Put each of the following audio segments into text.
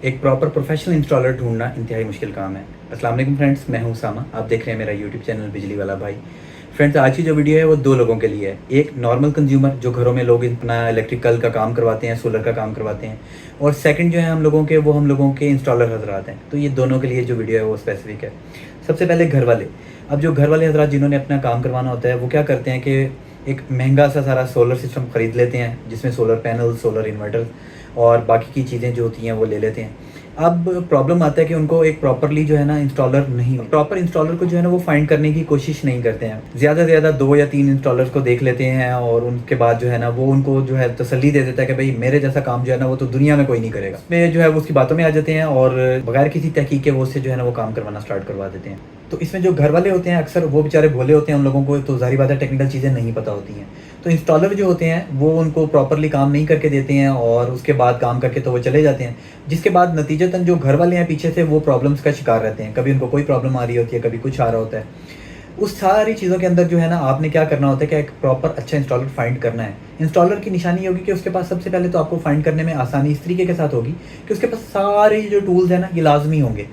एक proper professional installer ढूंढना इंतहाई मुश्किल काम है। अस्सलाम वालेकुम फ्रेंड्स, मैं हूं उसामा। आप देख रहे हैं मेरा यूट्यूब चैनल बिजली वाला भाई। फ्रेंड्स, आज की जो वीडियो है वो दो लोगों के लिए है। एक नॉर्मल कंज्यूमर जो घरों में लोग अपना इलेक्ट्रिकल का काम करवाते हैं, सोलर का काम करवाते हैं, और सेकंड जो है हम लोगों के इंस्टॉलर हजरात हैं। तो ये दोनों के लिए जो वीडियो है वो स्पेसिफिक है। सबसे पहले घर वाले। अब जो घर वाले हजरात जिन्होंने अपना काम करवाना होता है वो क्या करते हैं कि एक महंगा सा सारा सोलर सिस्टम ख़रीद लेते हैं, जिसमें सोलर पैनल, सोलर इन्वर्टर और बाकी की चीज़ें जो होती हैं वो ले लेते हैं। अब प्रॉब्लम आता है कि उनको एक प्रॉपरली जो है ना इंस्टॉलर नहीं, प्रॉपर इंस्टॉलर को जो है ना वो फाइंड करने की कोशिश नहीं करते हैं। ज़्यादा से ज़्यादा 2 या 3 इंस्टॉलर्स को देख लेते हैं और उनके बाद जो है ना वो उनको जो है तसल्ली दे देता है कि भाई मेरे जैसा काम जो है ना वो तो दुनिया में कोई नहीं करेगा। मैं जो है वो उसकी बातों में आ जाते हैं और बगैर किसी तहकीक के वो उससे जो है ना वो काम करवाना स्टार्ट करवा देते हैं। तो इसमें जो घर वाले होते हैं अक्सर वो बेचारे भोले होते हैं, उन लोगों को तो ज़ाहिर बात है टेक्निकल चीज़ें नहीं पता होती हैं। तो इंस्टॉलर जो होते हैं वो उनको प्रॉपरली काम नहीं करके देते हैं और उसके बाद काम करके तो वो चले जाते हैं, जिसके बाद नतीजतन जो घर वाले हैं पीछे से वो प्रॉब्लम्स का शिकार रहते हैं। कभी उनको कोई प्रॉब्लम आ रही होती है, कभी कुछ आ रहा होता है। उस सारी चीज़ों के अंदर जो है ना आपने क्या करना होता है कि एक प्रॉपर अच्छा इंस्टॉलर फाइंड करना है। इंस्टॉलर की निशानी होगी कि उसके पास सबसे पहले तो आपको फाइंड करने में आसानी इस तरीके के साथ होगी कि उसके पास सारे जो टूल्स हैं ना ये लाजमी होंगे।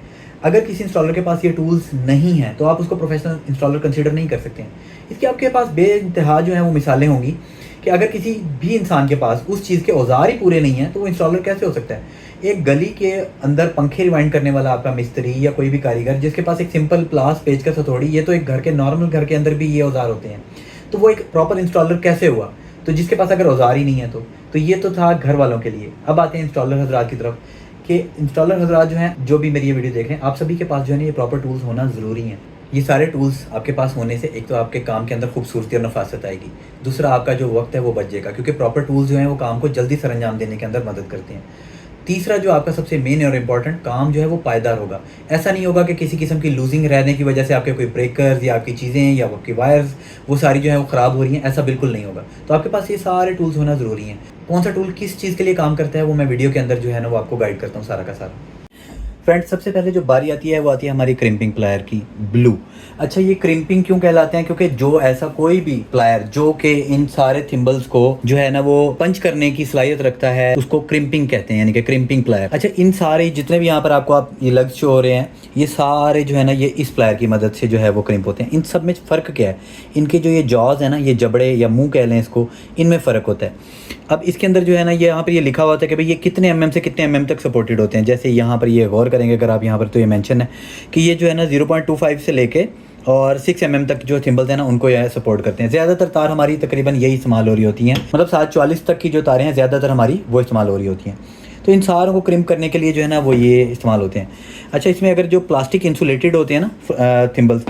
अगर किसी इंस्टॉलर के पास ये टूल्स नहीं हैं तो आप उसको प्रोफेशनल इंस्टॉलर कंसीडर नहीं कर सकते हैं। इसके आपके पास बेइंतहा जो है वो मिसालें होंगी कि अगर किसी भी इंसान के पास उस चीज़ के औजार ही पूरे नहीं हैं तो वो इंस्टॉलर कैसे हो सकता है। एक गली के अंदर पंखे रिवाइंड करने वाला आपका मिस्त्री या कोई भी कारीगर जिसके पास एक सिंपल प्लास, पेचकस, हथौड़ी, ये तो एक घर के नॉर्मल घर के अंदर भी ये औजार होते हैं, तो वो एक प्रॉपर इंस्टॉलर कैसे हुआ? तो जिसके पास अगर औजार ही नहीं है तो ये तो था घर वालों के लिए। अब आते हैं इंस्टॉलर हजरात की तरफ कि इंस्टॉलर हजरात जो हैं, जो भी मेरी ये वीडियो देख रहे हैं, आप सभी के पास जो है ना ये प्रॉपर टूल्स होना ज़रूरी है। ये सारे टूल्स आपके पास होने से एक तो आपके काम के अंदर खूबसूरती और नफासत आएगी, दूसरा आपका जो वक्त है वो बच जाएगा क्योंकि प्रॉपर टूल्स जो हैं वो काम को जल्दी सरंजाम देने के अंदर मदद करते हैं। तीसरा जो आपका सबसे मेन और इम्पॉर्टेंट काम जो है वो पायदार होगा। ऐसा नहीं होगा कि किसी किस्म की लूजिंग रहने की वजह से आपके कोई ब्रेकर्स या आपकी चीज़ें या आपकी वायर्स वो सारी जो है वो ख़राब हो रही हैं, ऐसा बिल्कुल नहीं होगा। तो आपके पास ये सारे टूल्स होना ज़रूरी हैं। कौन सा टूल किस चीज़ के लिए काम करता है वो मैं वीडियो के अंदर जो है ना वो आपको गाइड करता हूँ सारा का सारा। फ्रेंड्स, सबसे पहले जो बारी आती है वो आती है हमारी क्रिम्पिंग प्लायर की, ब्लू। अच्छा, ये क्रिम्पिंग क्यों कहलाते हैं? क्योंकि जो ऐसा कोई भी प्लायर जो कि इन सारे थिम्बल्स को जो है ना वो पंच करने की सलाहियत रखता है उसको क्रिम्पिंग कहते हैं, यानी कि क्रिम्पिंग प्लायर। अच्छा, इन सारे जितने भी यहाँ पर आपको आप ये लग्स शो हो रहे हैं ये सारे जो है ना ये इस प्लायर की मदद से जो है वो क्रिम्प होते हैं। इन सब में फ़र्क क्या है? इनके जो ये जॉज है ना, ये जबड़े या मुँह कह लें इसको, इनमें फ़र्क होता है। अब इसके अंदर जो है ना ये यहाँ पर ये लिखा हुआ होता है कि भाई ये कितने mm से कितने mm तक सपोर्टेड होते हैं। जैसे यहाँ पर ये गौर करेंगे अगर आप यहाँ पर, तो ये मेंशन है कि ये जो है ना 0.25 से लेके और 6 mm तक जो थिम्बल्स हैं ना उनको यह सपोर्ट करते हैं। ज़्यादातर तार हमारी तकरीबन यही इस्तेमाल हो रही होती हैं, मतलब 740 तक की जो तारें हैं ज़्यादातर हमारी वो इस्तेमाल हो रही होती हैं। तो इन सारों को क्रिम्प करने के लिए जो है ना वो ये इस्तेमाल होते हैं। अच्छा, इसमें अगर जो प्लास्टिक इंसुलेटेड होते हैं ना थिम्बल्स,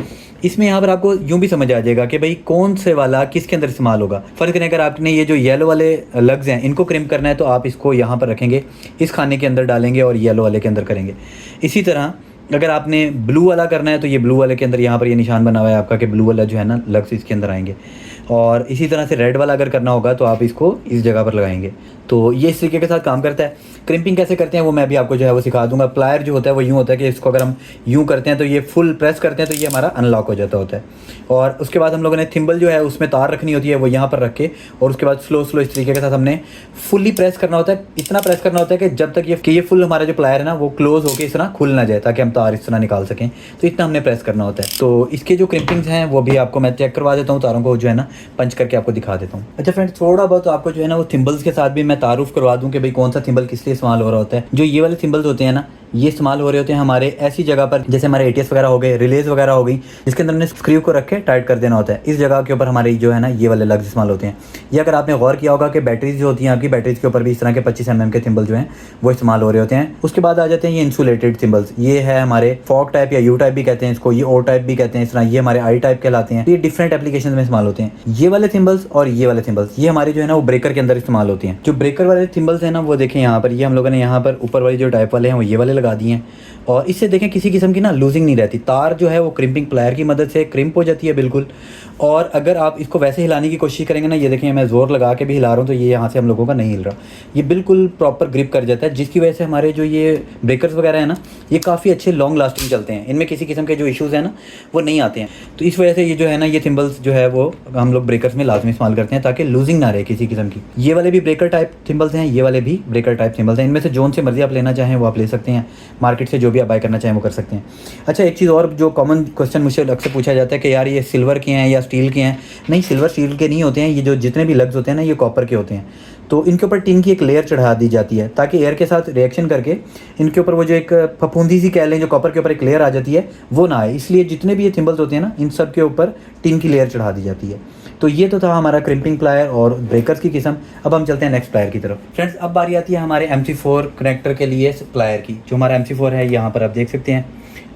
इसमें यहाँ पर आपको यूँ भी समझ आ जाएगा कि भाई कौन से वाला किसके अंदर इस्तेमाल होगा। फ़र्क नहीं, अगर आपने ये जो येलो वाले लग्स हैं इनको क्रिम्प करना है तो आप इसको यहाँ पर रखेंगे, इस खाने के अंदर डालेंगे और येलो वाले के अंदर करेंगे। इसी तरह अगर आपने ब्लू वाला करना है तो ये ब्लू वाले के अंदर यहाँ पर ये निशान बना हुआ है आपका कि ब्लू वाला जो है ना लग्स इसके अंदर आएंगे। और इसी तरह से रेड वाला अगर करना होगा तो आप इसको इस जगह पर लगाएंगे। तो ये इस तरीके के साथ काम करता है। क्रिम्पिंग कैसे करते हैं वो मैं भी आपको जो है वो सिखा दूंगा। प्लायर जो होता है वो यूँ होता है कि इसको अगर हम यूँ करते हैं तो ये फुल प्रेस करते हैं तो ये हमारा अनलॉक हो जाता होता है। और उसके बाद हम लोगों ने थिम्बल जो है उसमें तार रखनी होती है, वो यहाँ पर रख के और उसके बाद स्लो स्लो इस तरीके के साथ हमने फुली प्रेस करना होता है। इतना प्रेस करना होता है कि जब तक ये फुल हमारा जो प्लायर है ना वो क्लोज होकर इस तरह खुल ना जाए, ताकि हम तार इस तरह निकाल सकें। तो इतना हमने प्रेस करना होता है। तो इसके जो क्रिम्पिंग्स हैं वो भी आपको मैं चेक करवा देता हूँ, तारों को जो है ना पंच करके आपको दिखा देता हूँ। अच्छा फ्रेंड्स, थोड़ा बहुत आपको जो है ना वो थिम्बल्स के साथ भी मैं तारुफ करवा दूँ कि भाई कौन सा थिम्बल किस लिए इस्तेमाल हो रहा होता है। जो ये वाले थिम्बल्स होते हैं ना ये इस्तेमाल हो रहे होते हैं हमारे ऐसी जगह पर जैसे हमारे एटीएस वगैरह हो गए, रिलेज वगैरह हो गई, जिसके अंदर हमने स्क्रू को रख के टाइट कर देना होता है। इस जगह के ऊपर हमारे जो है ना ये वाले लग्स इस्तेमाल होते हैं। ये अगर आपने गौर किया होगा कि बैटरीज जो होती हैं आपकी, बैटरीज के ऊपर भी इस तरह के 25 mm के थिम्बल जो हैं वो इस्तेमाल हो रहे होते हैं। उसके बाद आ जाते हैं ये इंसुलेटेड थिम्बल्स। ये है हमारे फॉक टाइप या यू टाइप भी कहते हैं इसको, ये ओ टाइप भी कहते हैं इस तरह, ये हमारे आई टाइप कहलाते हैं। ये डिफरेंट एप्लीकेशन में इस्तेमाल होते हैं। ये वाले थिम्बल्स और ये वाले थिम्बल्स ये हमारे जो है ना वो ब्रेकर के अंदर इस्तेमाल होते हैं। जो ब्रेकर वाले थिम्बल्स हैं ना वो देखें यहाँ पर, ये हम लोगों ने यहाँ पर ऊपर वाली जो टाइप वाले हैं वो ये वाले लगा दिए हैं और इससे देखें किसी किस्म की ना लूजिंग नहीं रहती। तार जो है वो क्रिम्पिंग प्लायर की मदद से क्रिम्प हो जाती है बिल्कुल। और अगर आप इसको वैसे हिलाने की कोशिश करेंगे ना, ये देखें मैं ज़ोर लगा के भी हिला रहा हूँ तो ये यहाँ से हम लोगों का नहीं हिल रहा, ये बिल्कुल प्रॉपर ग्रिप कर जाता है, जिसकी वजह से हमारे जो ये ब्रेकर्स वगैरह है ना, ये काफ़ी अच्छे लॉन्ग लास्टिंग चलते हैं, इनमें किसी किस्म के जो इशूज़ हैं ना वो नहीं आते हैं। तो इस वजह से ये जो है ना, ये थिम्बल्स जो है वो हम लोग ब्रेकर्स में लाजमी इस्तेमाल करते हैं ताकि लूजिंग ना रहे किसी किस्म की। ये वाले भी ब्रेकर टाइप थिम्बल्स हैं, ये वाले भी ब्रेकर टाइप थिम्बल्स हैं। इनमें से जोन से मर्जी आप लेना चाहें वो आप ले सकते हैं, मार्केट से जो भी आप बाय करना चाहें वो कर सकते हैं। अच्छा, एक चीज़ और जो कॉमन क्वेश्चन मुझसे अक्सर पूछा जाता है कि यार ये सिल्वर के हैं या स्टील के हैं। नहीं, सिल्वर स्टील के नहीं होते हैं, ये जो जितने भी लग्स होते हैं ना ये कॉपर के होते हैं। तो इनके ऊपर टिन की एक लेयर चढ़ा दी जाती है ताकि एयर के साथ रिएक्शन करके इनके ऊपर वो जो एक फफूंदी सी कह लें जो कॉपर के ऊपर एक लेयर आ जाती है वो ना आए, इसलिए जितने भी ये थिम्बल्स होते हैं ना इन सब के ऊपर टिन की लेयर चढ़ा दी जाती है। तो ये तो था हमारा क्रिम्पिंग प्लायर और ब्रेकर्स की किस्म। अब हम चलते हैं नेक्स्ट प्लायर की तरफ। फ्रेंड्स, अब बारी आती है हमारे MC4 कनेक्टर के लिए प्लायर की। जो हमारा MC4 है यहाँ पर आप देख सकते हैं।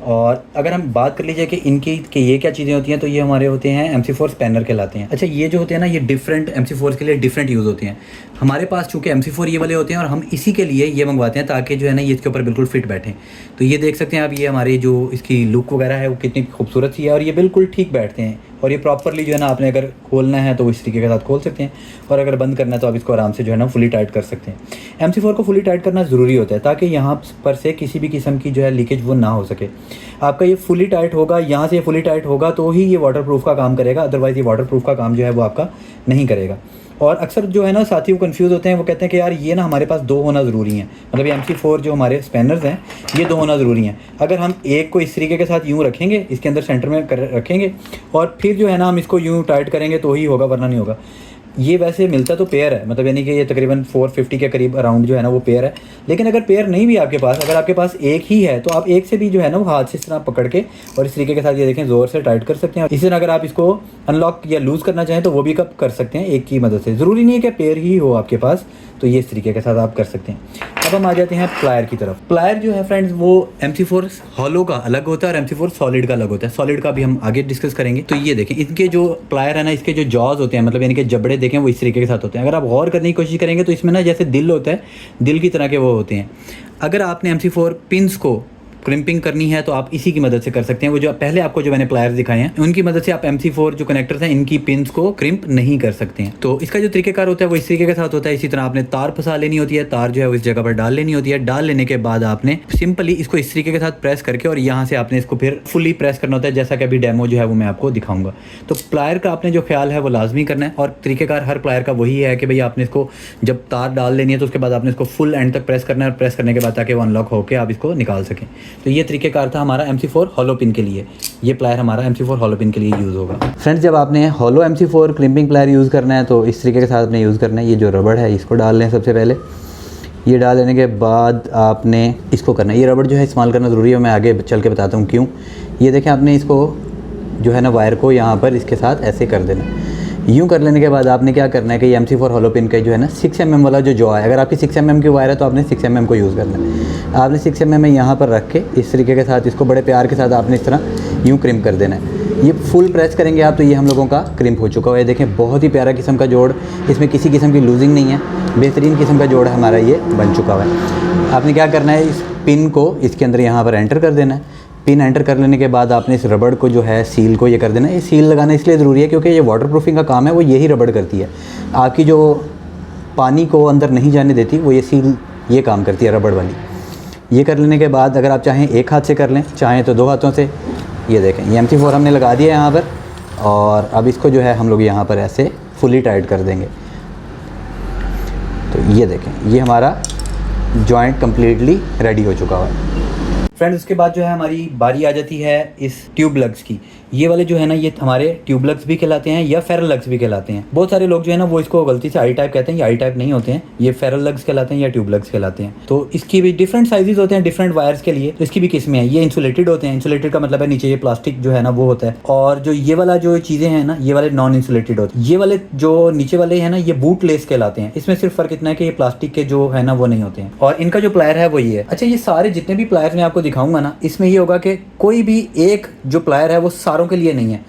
और अगर हम बात कर लीजिए कि इनकी कि ये क्या चीज़ें होती हैं, तो ये हमारे होते हैं MC4 स्पैनर कहलाते हैं। अच्छा, ये जो होते हैं ना ये डिफरेंट MC4 के लिए डिफरेंट यूज़ होते हैं। हमारे पास चूँकि MC4 ये वाले होते हैं और हम इसी के लिए ये मंगवाते हैं ताकि जो है ना ये इसके ऊपर बिल्कुल फिट बैठें। तो ये देख सकते हैं आप, ये हमारी जो इसकी लुक वगैरह है वो कितनी खूबसूरत सी है और ये बिल्कुल ठीक बैठते हैं। और ये प्रॉपरली जो है ना आपने अगर खोलना है तो इस तरीके के साथ खोल सकते हैं और अगर बंद करना है तो आप इसको आराम से जो है ना फुली टाइट कर सकते हैं। MC4 को फुली टाइट करना ज़रूरी होता है ताकि यहाँ पर से किसी भी किस्म की जो है लीकेज वो ना हो सके। आपका ये फुली टाइट होगा, यहाँ से फुली टाइट होगा तो ही ये वाटरप्रूफ का काम करेगा, अदरवाइज़ ये वाटरप्रूफ का काम जो है वो आपका नहीं करेगा। और अक्सर जो है ना साथी वो कंफ्यूज होते हैं, वो कहते हैं कि यार ये ना हमारे पास 2 होना ज़रूरी है, मतलब ये MC4 जो हमारे स्पैनर्स हैं ये 2 होना ज़रूरी हैं। अगर हम एक को इस तरीके के साथ यूँ रखेंगे, इसके अंदर सेंटर में रखेंगे और फिर जो है ना हम इसको यूँ टाइट करेंगे तो ही होगा, वरना नहीं होगा। ये वैसे मिलता तो पेयर है, मतलब यानी कि ये तकरीबन 450 के करीब अराउंड जो है ना वो पेयर है। लेकिन अगर पेयर नहीं भी आपके पास, अगर आपके पास एक ही है तो आप एक से भी जो है ना वो हाथ से इस तरह पकड़ के और इस तरीके के साथ ये देखें ज़ोर से टाइट कर सकते हैं। इसी तरह अगर आप इसको अनलॉक या लूज़ करना चाहें तो वो भी कर सकते हैं एक की मदद से। ज़रूरी नहीं है कि पेयर ही हो आपके पास, तो ये इस तरीके के साथ आप कर सकते हैं। अब हम आ जाते हैं प्लायर की तरफ। प्लायर जो है फ्रेंड्स वो MC4 हॉलो का अलग होता है और MC4 सॉलिड का अलग होता है। सॉलिड का भी हम आगे डिस्कस करेंगे। तो ये देखें, इनके जो प्लायर है ना, इसके जो जॉज होते हैं, मतलब यानी कि जबड़े देखें वो इस तरीके के साथ होते हैं। अगर आप गौर करने की कोशिश करेंगे तो इसमें ना जैसे दिल होता है, दिल की तरह के वो होते हैं। अगर आपने MC4 पिन्स को क्रिम्पिंग करनी है तो आप इसी की मदद से कर सकते हैं। वो जो पहले आपको जो मैंने प्लायर्स दिखाए हैं उनकी मदद से आप MC4 जो कनेक्टर्स हैं इनकी पिन्स को क्रिम्प नहीं कर सकते हैं। तो इसका जो तरीकेकार होता है वो इस तरीके के साथ होता है। इसी तरह आपने तार फंसा लेनी होती है, तार जो है वो इस जगह पर डाल लेनी होती है। डाल लेने के बाद आपने सिंपली इसको इस तरीके के साथ प्रेस करके और यहाँ से आपने इसको फिर फुली प्रेस करना होता है, जैसा कि अभी डेमो जो है वो मैं आपको दिखाऊंगा। तो प्लायर का आपने जो ख्याल है वो लाजमी करना है और तरीकेकार हर प्लायर का वही है कि भाई आपने इसको जब तार डाल लेनी है तो उसके बाद आपने इसको फुल एंड तक प्रेस करना है और प्रेस करने के बाद ताकि वो अनलॉक होकर आप इसको निकाल सकें। तो ये तरीकेकार था हमारा MC4 हॉलो पिन के लिए। ये प्लायर हमारा MC4 हॉलो पिन के लिए यूज़ होगा। फ्रेंड्स, जब आपने hollow MC4 clipping plier use करना है तो इस तरीके के साथ आपने यूज़ करना है। ये जो रबड़ है इसको डाल लें सबसे पहले। ये डाल लेने के बाद आपने इसको करना है, ये रबड़ जो है इस्तेमाल करना ज़रूरी है, मैं आगे चल के बताता हूँ क्यों। ये देखें, आपने इसको जो है ना वायर को यहाँ पर इसके साथ ऐसे कर देना। यूँ कर लेने के बाद आपने क्या करना है कि ये MC4 हॉलो पिन का जो है ना 6 mm वाला जो है, अगर आपकी 6 mm की वायर है तो आपने 6 mm को यूज़ करना है। आपने 6 mm यहाँ पर रख के इस तरीके के साथ इसको बड़े प्यार के साथ आपने इस तरह यूँ क्रिम्प कर देना है। ये फुल प्रेस करेंगे आप तो ये हम लोगों का क्रिम्प हो चुका है। देखें, बहुत ही प्यारा किस्म का जोड़, इसमें किसी किस्म की लूजिंग नहीं है, बेहतरीन किस्म का जोड़ हमारा ये बन चुका है। आपने क्या करना है, इस पिन को इसके अंदर यहाँ पर एंटर कर देना है। पिन एंटर कर लेने के बाद आपने इस रबड़ को जो है सील को ये कर देना है। ये सील लगाना इसलिए ज़रूरी है क्योंकि ये वाटरप्रूफिंग का काम है वो यही रबड़ करती है। आपकी जो पानी को अंदर नहीं जाने देती वो ये सील ये काम करती है रबड़ वाली। ये कर लेने के बाद अगर आप चाहें एक हाथ से कर लें, चाहें तो 2 हाथों से। ये देखें, ये MC4 हमने लगा दिया यहाँ पर और अब इसको जो है हम लोग यहाँ पर ऐसे फुली टाइट कर देंगे। तो ये देखें, ये हमारा जॉइंट कम्प्लीटली रेडी हो चुका है। फ्रेंड्स, उसके बाद जो है हमारी बारी आ जाती है इस ट्यूब लग्स की। ये वाले जो है ना ये हमारे ट्यूब लग्स भी कहलाते हैं या फेरल लग्स भी कहलाते हैं। बहुत सारे लोग जो है ना वो इसको गलती से आई टाइप कहते हैं, ये आई टाइप नहीं होते हैं, ये फेरल लग्स कहलाते हैं या ट्यूब लग्स कहलाते हैं। तो इसकी भी डिफरेंट साइजेस होते हैं डिफरेंट वायर्स के लिए, तो इसकी भी किस्में हैं। ये इंसुलेटेड होते हैं, इंसुलेटेड का मतलब है नीचे ये प्लास्टिक जो है ना वो होता है, और जो ये वाला जो चीज़ें हैं ना ये वाले नॉन इंसुलेटेड होते हैं। ये वाले जो नीचे वाले हैं ना ये बूट लेस कहलाते हैं। इसमें सिर्फ फर्क इतना है कि ये प्लास्टिक के जो है ना वो नहीं होते हैं और इनका जो प्लायर है वो ये है। अच्छा, ये सारे जितने भी प्लायर मैं आपको दिखाऊंगा ना इसमें ये होगा कि कोई भी एक जो प्लायर है वो सारों के लिए नहीं है।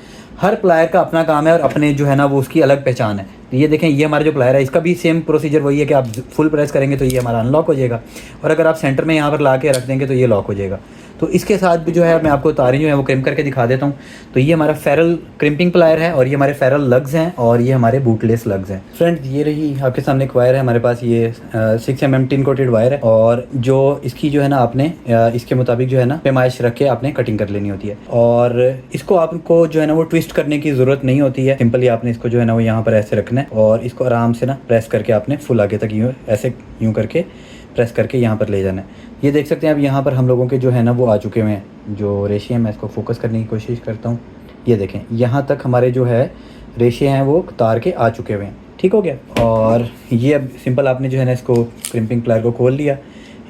हर प्लायर का अपना काम है और अपने जो है ना वो उसकी अलग पहचान है। तो ये देखें, ये हमारा जो प्लायर है इसका भी सेम प्रोसीजर वही है कि आप फुल प्रेस करेंगे तो ये हमारा अनलॉक हो जाएगा, और अगर आप सेंटर में यहाँ पर ला के रख देंगे तो ये लॉक हो जाएगा। तो इसके साथ भी जो है मैं आपको तारें जो है वो क्रिम्प करके दिखा देता हूँ। तो ये हमारा फेरल क्रिम्पिंग प्लायर है, और ये हमारे फेरल लग्स हैं, और ये हमारे बूटलेस लग्स हैं। फ्रेंड्स ये रही आपके सामने एक वायर है हमारे पास, ये 6 mm टिन कोटेड वायर है, और जो इसकी जो है ना आपने इसके मुताबिक जो है ना पैमाइश रख के आपने कटिंग कर लेनी होती है, और इसको आपको जो है ना वो ट्विस्ट करने की ज़रूरत नहीं होती है। सिंपली आपने इसको जो है ना वो यहाँ पर ऐसे रखना है, और इसको आराम से ना प्रेस करके आपने फुल आगे तक यूँ ऐसे यूँ करके प्रेस करके यहाँ पर ले जाना है। ये देख सकते हैं अब यहाँ पर हम लोगों के जो है ना वो आ चुके हुए हैं जो रेशे हैं। मैं इसको फोकस करने की कोशिश करता हूँ। ये देखें, यहाँ तक हमारे जो है रेशे हैं वो तार के आ चुके हुए हैं। ठीक हो गया। और ये अब सिंपल आपने जो है ना इसको क्रिम्पिंग प्लायर को खोल लिया,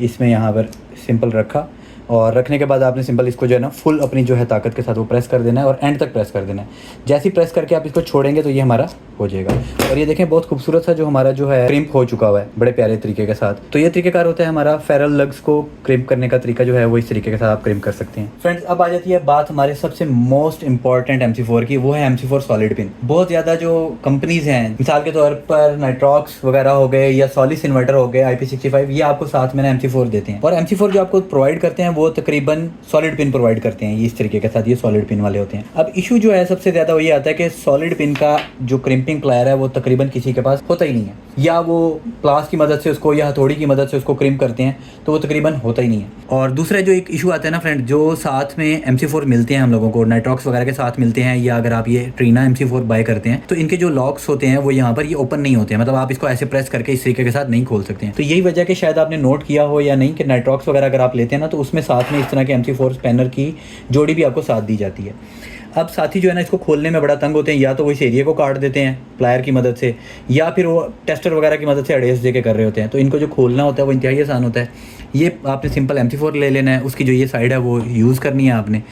इसमें यहाँ पर सिंपल रखा, और रखने के बाद आपने सिंपल इसको जो है ना फुल अपनी जो है ताकत के साथ वो प्रेस कर देना है, और एंड तक प्रेस कर देना है। जैसे ही प्रेस करके आप इसको छोड़ेंगे तो ये हमारा हो जाएगा। और ये देखें बहुत खूबसूरत सा जो हमारा जो है क्रिम्प हो चुका हुआ है बड़े प्यारे तरीके के साथ। तो ये तरीकेकार होता है हमारा फेरल लग्स को क्रिम्प करने का तरीका जो है वो इस तरीके के साथ आप क्रिम्प कर सकते हैं। फ्रेंड्स अब आ जाती है बात हमारे सबसे मोस्ट इंपॉर्टेंट MC4 की, वो है MC4 सॉलिड पिन। बहुत ज़्यादा जो कंपनीज हैं, मिसाल के तौर पर नाइट्रॉक्स वगैरह हो गए या सॉलिस इन्वर्टर हो गए, IP65, ये आपको साथ में MC4 देते हैं। और MC4 जो आपको प्रोवाइड करते हैं वो तकरीबन सॉलिड पिन प्रोवाइड करते हैं, ये इस तरीके के साथ ये सॉलिड पिन वाले होते हैं। अब इशू जो है सबसे ज़्यादा वही आता है कि सॉलिड पिन का जो क्रिम्पिंग प्लायर है वो तकरीबन किसी के पास होता ही नहीं है, या वो प्लास की मदद से उसको या हथौड़ी की मदद से उसको क्रिम्प करते हैं, तो वो तकरीबन होता ही नहीं है। और दूसरा जो एक इशू आता है ना फ्रेंड, जो साथ में MC4 मिलते हैं हम लोगों को, नाइट्रॉक्स वगैरह के साथ मिलते हैं, या अगर आप ये ट्रीना MC4 बाय करते हैं तो इनके जो लॉक्स होते हैं वो यहाँ पर ये ओपन नहीं होते हैं, मतलब आप इसको ऐसे प्रेस करके इस तरीके के साथ नहीं खोल सकते हैं। तो यही वजह कि शायद आपने नोट किया हो या नहीं कि नाइट्रॉक्स वगैरह अगर आप लेते हैं ना तो उसमें साथ में इस तरह के MC4 स्पैनर की जोड़ी भी आपको साथ दी जाती है। अब साथी जो है ना इसको खोलने में बड़ा तंग होते हैं, या तो वो इस एरिया को काट देते हैं प्लायर की मदद से, या फिर वो टेस्टर वगैरह की मदद से अडेस दे के कर रहे होते हैं। तो इनको जो खोलना होता है वो इंतहाई आसान होता है। ये आपने सिंपल MC4 ले लेना है, उसकी जो ये साइड है वो यूज़ करनी है आपने।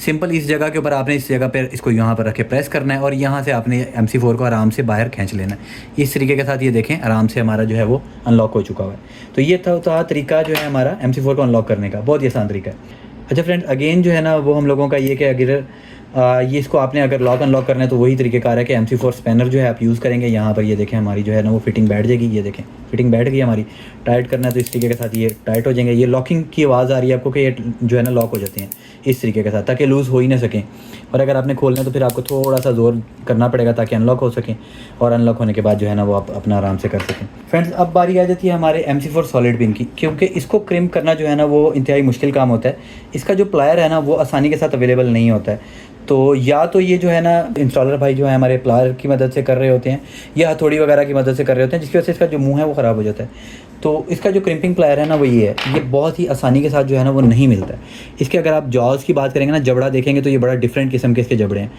सिंपल इस जगह के ऊपर आपने इस जगह पर इसको यहाँ पर रख के प्रेस करना है, और यहाँ से आपने MC4 को आराम से बाहर खींच लेना है। इस तरीके के साथ ये देखें आराम से हमारा जो है वो अनलॉक हो चुका हुआ है। तो ये था तरीका जो है हमारा MC4 को अनलॉक करने का, बहुत ही आसान तरीका है। अच्छा फ्रेंड, अगेन जो है ना वो हम लोगों का ये कि अगर ये इसको आपने अगर लॉक अनलॉक करना है तो वही तरीकेकार है कि MC4 स्पैनर जो है आप यूज़ करेंगे। यहाँ पर ये देखें हमारी जो है ना वो फिटिंग बैठ जाएगी, ये देखें फिटिंग बैठ गई हमारी। टाइट करना है तो इस तरीके के साथ ये टाइट हो जाएंगे। ये लॉकिंग की आवाज़ आ रही है आपको कि ये जो है ना लॉक हो जाते हैं इस तरीके के साथ, ताकि लूज़ हो ही ना सकें। और अगर आपने खोलना है तो फिर आपको थोड़ा सा जोर करना पड़ेगा ताकि अनलॉक हो सकें, और अनलॉक होने के बाद जो है ना वो आप अपना आराम से कर सकें। फ्रेंड्स अब बारी आ जाती है हमारे MC4 सॉलिड पिन की, क्योंकि इसको क्रिम्प करना जो है ना वो इंतहाई मुश्किल काम होता है। इसका जो प्लायर है ना वो आसानी के साथ अवेलेबल नहीं होता है। तो या तो ये जो है ना इंस्टॉलर भाई जो है हमारे प्लायर की मदद से कर रहे होते हैं, या हथौड़ी वगैरह की मदद से कर रहे होते हैं, जिसकी वजह से इसका जो मुंह है वो ख़राब हो जाता है। तो इसका जो क्रिम्पिंग प्लायर है ना वो ये है, ये बहुत ही आसानी के साथ जो है ना वो नहीं मिलता है। इसके अगर आप जॉज़ की बात करेंगे ना, जबड़ा देखेंगे तो ये बड़ा डिफरेंट किस्म के इसके जबड़े हैं।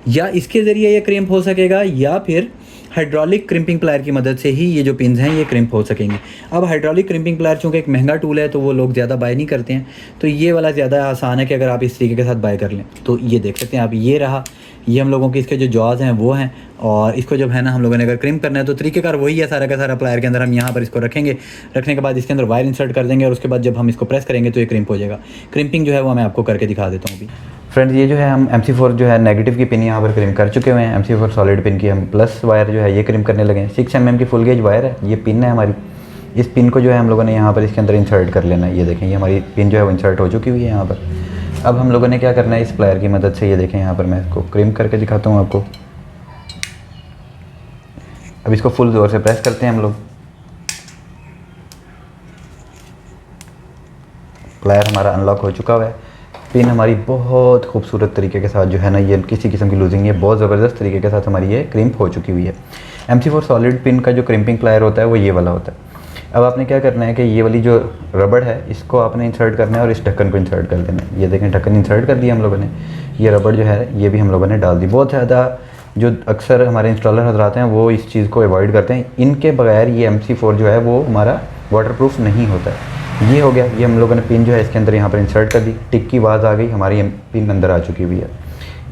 या इसके ज़रिए ये क्रिम्प हो सकेगा, या फिर हाइड्रोलिक क्रिम्पिंग प्लायर की मदद से ही ये जो पिन्स हैं ये क्रिम्प हो सकेंगे। अब हाइड्रोलिक क्रिम्पिंग प्लायर चूँकि एक महंगा टूल है तो वो लोग ज़्यादा बाय नहीं करते हैं, तो ये वाला ज़्यादा आसान है कि अगर आप इस तरीके के साथ बाय कर लें। तो ये देख सकते हैं आप, ये रहा, ये हम लोगों के इसके जो जॉज़ हैं वो हैं, और इसको जब है ना हम लोगों ने अगर क्रिम्प करना है तो तरीकेकार वही है सारा का सारा। प्लायर के अंदर हम यहाँ पर इसको रखेंगे, रखने के बाद इसके अंदर वायर इंसर्ट कर देंगे, और उसके बाद जब हम इसको प्रेस करेंगे तो ये क्रिम्प हो जाएगा। क्रिम्पिंग जो है वो मैं आपको करके दिखा देता हूँ अभी। फ्रेंड्स ये जो है हम MC4 जो है नेगेटिव की पिन यहाँ पर क्रिम कर चुके हुए हैं। MC4 सॉलिड पिन की हम प्लस वायर जो है ये क्रिम करने लगे हैं। 6 mm की फुल गेज वायर है, ये पिन है हमारी। इस पिन को जो है हम लोगों ने यहाँ पर इसके अंदर इंसर्ट कर लेना है। ये देखें ये हमारी पिन जो है वो इंसर्ट हो चुकी हुई है यहाँ पर। अब हम लोगों ने क्या करना है, इस प्लायर की मदद से ये देखें यहाँ पर मैं इसको क्रिम करके दिखाता हूँ आपको। अब इसको फुल जोर से प्रेस करते हैं हम लोग। प्लायर हमारा अनलॉक हो चुका हुआ है। पिन हमारी बहुत खूबसूरत तरीके के साथ जो है ना ये किसी किस्म की लूजिंग है, बहुत ज़बरदस्त तरीके के साथ हमारी ये क्रिम्प हो चुकी हुई है। MC4 सॉलिड पिन का जो क्रिम्पिंग प्लायर होता है वो ये वाला होता है। अब आपने क्या करना है कि ये वाली जो रबड़ है इसको आपने इंसर्ट करना है और इस ढक्कन को इंसर्ट कर देना है। ये देखें ढक्कन इंसर्ट कर दिया हम लोगों ने। ये रबड़ जो है ये भी हम लोगों ने डाल दी। बहुत ज़्यादा जो अक्सर हमारे इंस्टॉलर हजरात हैं वो इस चीज़ को अवॉइड करते हैं। इनके बगैर ये MC4 जो है वो हमारा वाटरप्रूफ नहीं होता है। ये हो गया, ये हम लोगों ने पिन जो है इसके अंदर यहाँ पर इंसर्ट कर दी। टिक की आवाज़ आ गई, हमारी पिन अंदर आ चुकी हुई है।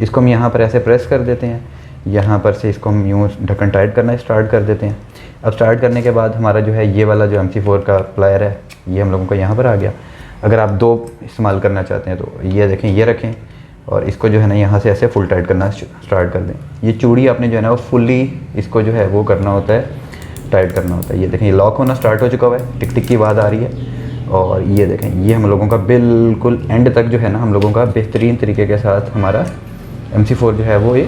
इसको हम यहाँ पर ऐसे प्रेस कर देते हैं। यहाँ पर से इसको हम यूँ ढक्कन टाइट करना स्टार्ट कर देते हैं। अब स्टार्ट करने के बाद हमारा जो है ये वाला जो MC4 का प्लायर है ये हम लोगों को यहाँ पर आ गया। अगर आप 2 इस्तेमाल करना चाहते हैं तो ये देखें ये रखें, और इसको जो है ना यहाँ से ऐसे फुल टाइट करना स्टार्ट कर दें। ये चूड़ी आपने जो है ना वो फुल्ली इसको जो है वो करना होता है, टाइट करना होता है। ये देखें ये लॉक होना स्टार्ट हो चुका हुआ है, टिक टिक की आवाज़ आ रही है। और ये देखें ये हम लोगों का बिल्कुल एंड तक जो है ना हम लोगों का बेहतरीन तरीके के साथ हमारा MC4 जो है वो ये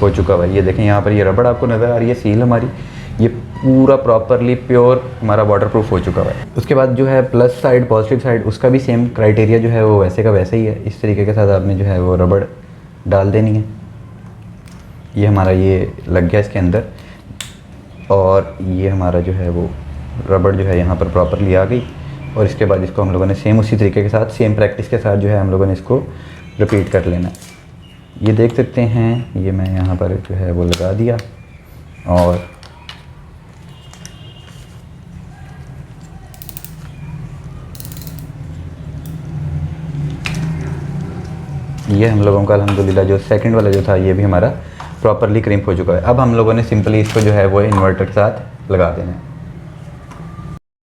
हो चुका हुआ है। ये देखें यहाँ पर ये रबड़ आपको नज़र आ रही है, सील हमारी, ये पूरा प्रॉपरली प्योर हमारा वाटर प्रूफ हो चुका हुआ है। उसके बाद जो है प्लस साइड, पॉजिटिव साइड, उसका भी सेम क्राइटेरिया जो है वो वैसे का वैसे ही है। इस तरीके के साथ आपने जो है वो रबड़ डाल देनी है। ये हमारा ये लग गया इसके अंदर, और ये हमारा जो है वो रबड़ जो है यहाँ पर प्रॉपरली आ गई। और इसके बाद इसको हम लोगों ने सेम उसी तरीके के साथ, सेम प्रैक्टिस के साथ जो है हम लोगों ने इसको रिपीट कर लेना है। ये देख सकते हैं ये मैं यहाँ पर जो है वो लगा दिया, और ये हम लोगों का अल्हम्दुलिल्लाह जो सेकंड वाला जो था ये भी हमारा प्रॉपरली क्रिम्प हो चुका है। अब हम लोगों ने सिंपली इसको जो है वो इन्वर्टर के साथ लगा देना है।